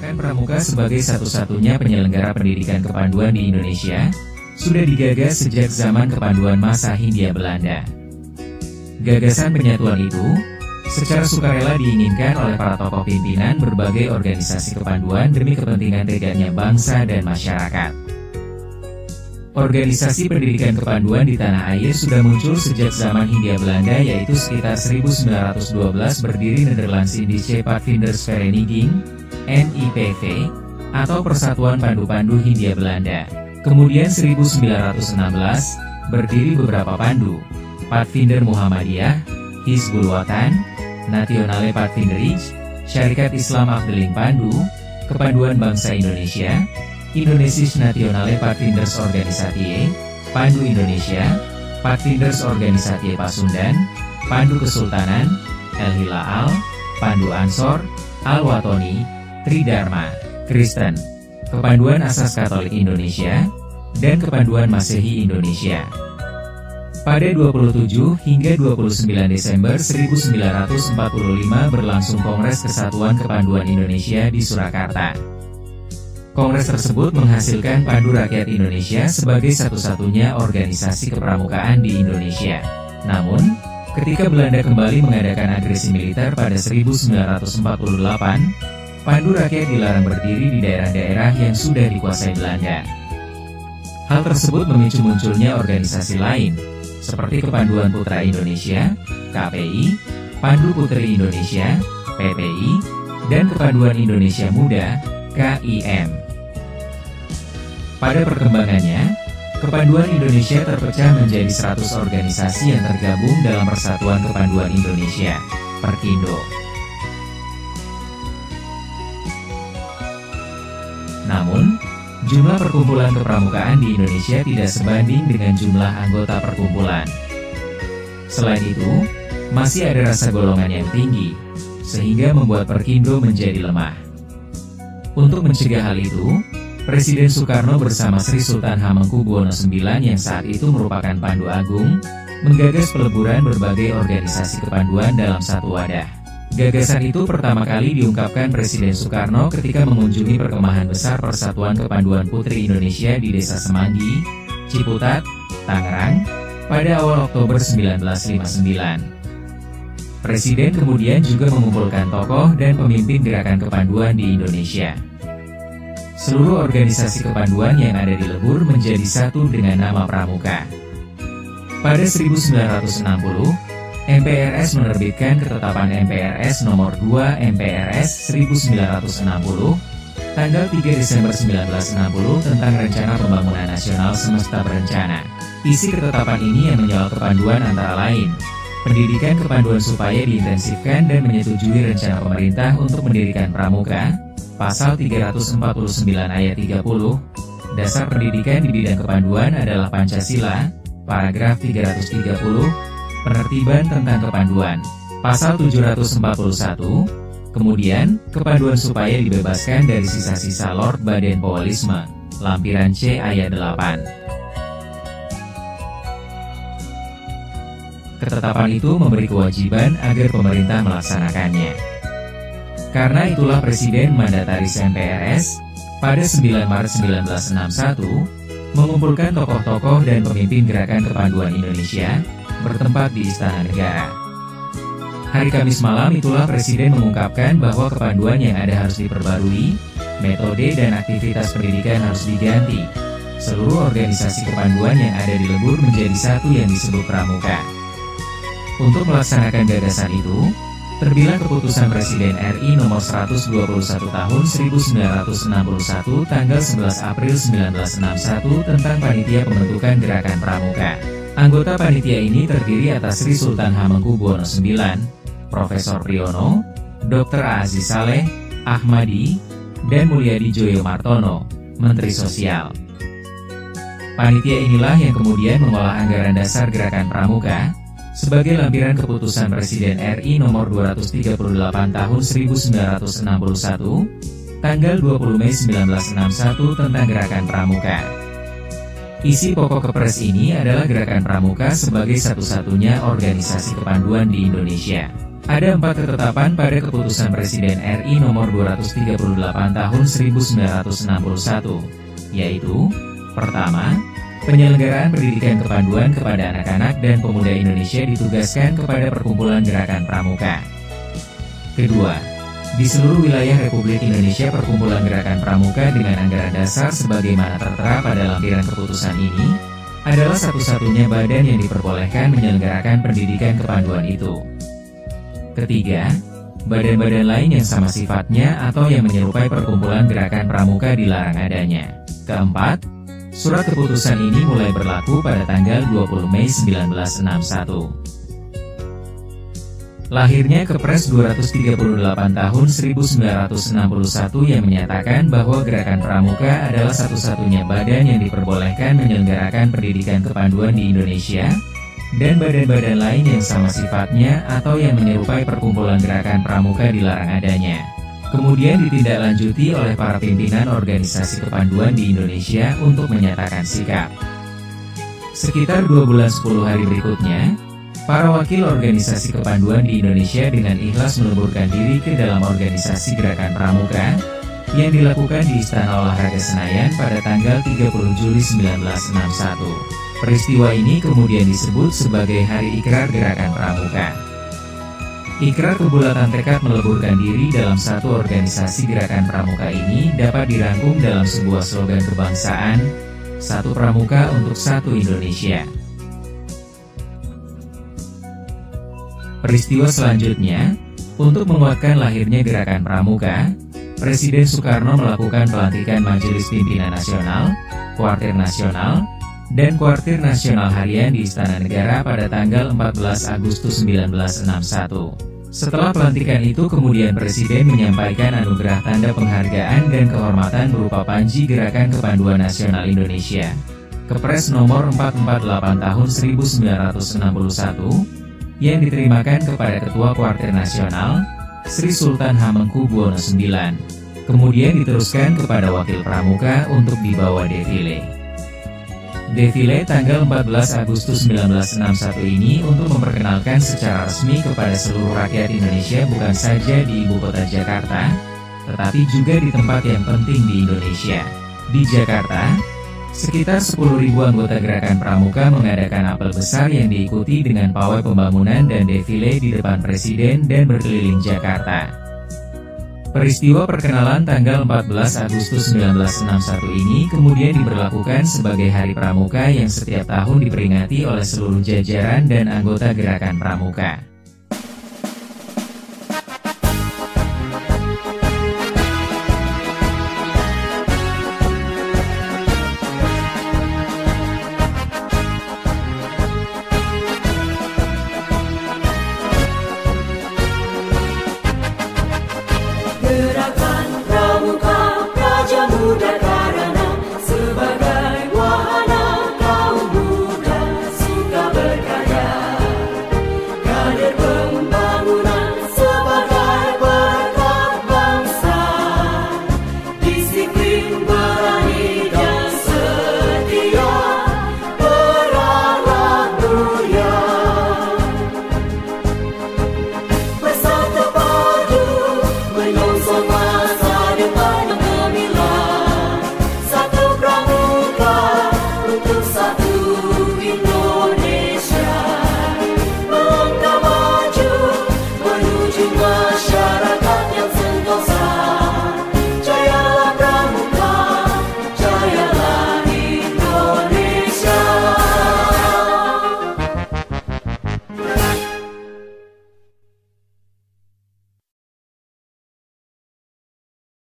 Gerakan Pramuka sebagai satu-satunya penyelenggara pendidikan kepanduan di Indonesia, sudah digagas sejak zaman kepanduan masa Hindia Belanda. Gagasan penyatuan itu, secara sukarela diinginkan oleh para tokoh pimpinan berbagai organisasi kepanduan demi kepentingan tegaknya bangsa dan masyarakat. Organisasi pendidikan kepanduan di tanah air sudah muncul sejak zaman Hindia Belanda, yaitu sekitar 1912 berdiri Nederlandse Padvindersvereniging, NIPV, atau Persatuan Pandu-Pandu Hindia Belanda. Kemudian 1916, berdiri beberapa pandu, Padvinder Muhammadiyah, Hizbul Wathan, Nationale Padvinderij, Syarikat Islam Afdeling Pandu, Kepanduan Bangsa Indonesia, Indonesisch Nationale Padvinders Organisatie, Pandu Indonesia, Padvinders Organisatie Pasundan, Pandu Kesultanan, El Hilal, Pandu Ansor, Al-Watoni, Tridharma, Kristen, Kepanduan Asas Katolik Indonesia, dan Kepanduan Masehi Indonesia. Pada 27 hingga 29 Desember 1945 berlangsung Kongres Kesatuan Kepanduan Indonesia di Surakarta. Kongres tersebut menghasilkan Pandu Rakyat Indonesia sebagai satu-satunya organisasi kepramukaan di Indonesia. Namun, ketika Belanda kembali mengadakan agresi militer pada 1948, Pandu Rakyat dilarang berdiri di daerah-daerah yang sudah dikuasai Belanda. Hal tersebut memicu munculnya organisasi lain, seperti Kepanduan Putra Indonesia, KPI, Pandu Putri Indonesia, PPI, dan Kepanduan Indonesia Muda, KIM. Pada perkembangannya, Kepanduan Indonesia terpecah menjadi 100 organisasi yang tergabung dalam Persatuan Kepanduan Indonesia, Perkindo. Namun, jumlah perkumpulan kepramukaan di Indonesia tidak sebanding dengan jumlah anggota perkumpulan. Selain itu, masih ada rasa golongan yang tinggi, sehingga membuat Perkindo menjadi lemah. Untuk mencegah hal itu, Presiden Soekarno bersama Sri Sultan Hamengkubuwono IX yang saat itu merupakan Pandu Agung, menggagas peleburan berbagai organisasi kepanduan dalam satu wadah. Gagasan itu pertama kali diungkapkan Presiden Soekarno ketika mengunjungi perkemahan besar Persatuan Kepanduan Putri Indonesia di Desa Semanggi, Ciputat, Tangerang, pada awal Oktober 1959. Presiden kemudian juga mengumpulkan tokoh dan pemimpin gerakan kepanduan di Indonesia. Seluruh organisasi kepanduan yang ada di Lebur menjadi satu dengan nama Pramuka. Pada 1960, MPRS menerbitkan Ketetapan MPRS Nomor 2 MPRS 1960, tanggal 3 Desember 1960 tentang Rencana Pembangunan Nasional Semesta Berencana. Isi ketetapan ini yang menyoal kepanduan antara lain, pendidikan kepanduan supaya diintensifkan dan menyetujui rencana pemerintah untuk mendirikan Pramuka, Pasal 349 ayat 30, dasar pendidikan di bidang kepanduan adalah Pancasila, paragraf 330, penertiban tentang kepanduan, Pasal 741, kemudian, kepanduan supaya dibebaskan dari sisa-sisa Lord Baden-Powellisme, lampiran C ayat 8. Ketetapan itu memberi kewajiban agar pemerintah melaksanakannya. Karena itulah Presiden Mandataris MPRS, pada 9 Maret 1961, mengumpulkan tokoh-tokoh dan pemimpin gerakan kepanduan Indonesia, bertempat di Istana Negara. Hari Kamis malam itulah Presiden mengungkapkan bahwa kepanduan yang ada harus diperbarui, metode dan aktivitas pendidikan harus diganti. Seluruh organisasi kepanduan yang ada di Lebur menjadi satu yang disebut Pramuka. Untuk melaksanakan gagasan itu, terbilang Keputusan Presiden RI Nomor 121 Tahun 1961 tanggal 11 April 1961 tentang Panitia Pembentukan Gerakan Pramuka. Anggota panitia ini terdiri atas Sri Sultan Hamengkubuwono IX, Profesor Priyono, Dr. Aziz Saleh, Ahmadi, dan Mulyadi Joyo Martono, Menteri Sosial. Panitia inilah yang kemudian mengolah anggaran dasar Gerakan Pramuka, sebagai lampiran Keputusan Presiden RI Nomor 238 Tahun 1961, tanggal 20 Mei 1961 tentang Gerakan Pramuka. Isi pokok Kepres ini adalah Gerakan Pramuka sebagai satu-satunya organisasi kepanduan di Indonesia. Ada 4 ketetapan pada Keputusan Presiden RI Nomor 238 Tahun 1961, yaitu: pertama, penyelenggaraan pendidikan kepanduan kepada anak-anak dan pemuda Indonesia ditugaskan kepada Perkumpulan Gerakan Pramuka. Kedua, di seluruh wilayah Republik Indonesia Perkumpulan Gerakan Pramuka dengan anggaran dasar sebagaimana tertera pada lampiran keputusan ini, adalah satu-satunya badan yang diperbolehkan menyelenggarakan pendidikan kepanduan itu. Ketiga, badan-badan lain yang sama sifatnya atau yang menyerupai Perkumpulan Gerakan Pramuka dilarang adanya. Keempat, surat keputusan ini mulai berlaku pada tanggal 20 Mei 1961. Lahirnya Kepres 238 tahun 1961 yang menyatakan bahwa Gerakan Pramuka adalah satu-satunya badan yang diperbolehkan menyelenggarakan pendidikan kepanduan di Indonesia, dan badan-badan lain yang sama sifatnya atau yang menyerupai Perkumpulan Gerakan Pramuka dilarang adanya. Kemudian ditindaklanjuti oleh para pimpinan organisasi kepanduan di Indonesia untuk menyatakan sikap. Sekitar 2 bulan 10 hari berikutnya, para wakil organisasi kepanduan di Indonesia dengan ikhlas meleburkan diri ke dalam organisasi Gerakan Pramuka, yang dilakukan di Istana Olahraga Senayan pada tanggal 30 Juli 1961. Peristiwa ini kemudian disebut sebagai Hari Ikrar Gerakan Pramuka. Ikrar kebulatan tekad meleburkan diri dalam satu organisasi Gerakan Pramuka ini dapat dirangkum dalam sebuah slogan kebangsaan, "Satu Pramuka untuk Satu Indonesia". Peristiwa selanjutnya, untuk menguatkan lahirnya Gerakan Pramuka, Presiden Soekarno melakukan pelantikan Majelis Pimpinan Nasional, Kuartir Nasional, dan Kuartir Nasional Harian di Istana Negara pada tanggal 14 Agustus 1961. Setelah pelantikan itu kemudian Presiden menyampaikan anugerah tanda penghargaan dan kehormatan berupa Panji Gerakan Kepanduan Nasional Indonesia, Kepres Nomor 448 Tahun 1961, yang diterimakan kepada Ketua Kuartir Nasional, Sri Sultan Hamengkubuwono IX. Kemudian diteruskan kepada Wakil Pramuka untuk dibawa defile. Defile tanggal 14 Agustus 1961 ini untuk memperkenalkan secara resmi kepada seluruh rakyat Indonesia bukan saja di ibu kota Jakarta, tetapi juga di tempat yang penting di Indonesia. Di Jakarta, sekitar 10.000 anggota Gerakan Pramuka mengadakan apel besar yang diikuti dengan pawai pembangunan dan defile di depan Presiden dan berkeliling Jakarta. Peristiwa perkenalan tanggal 14 Agustus 1961 ini kemudian diberlakukan sebagai Hari Pramuka yang setiap tahun diperingati oleh seluruh jajaran dan anggota Gerakan Pramuka.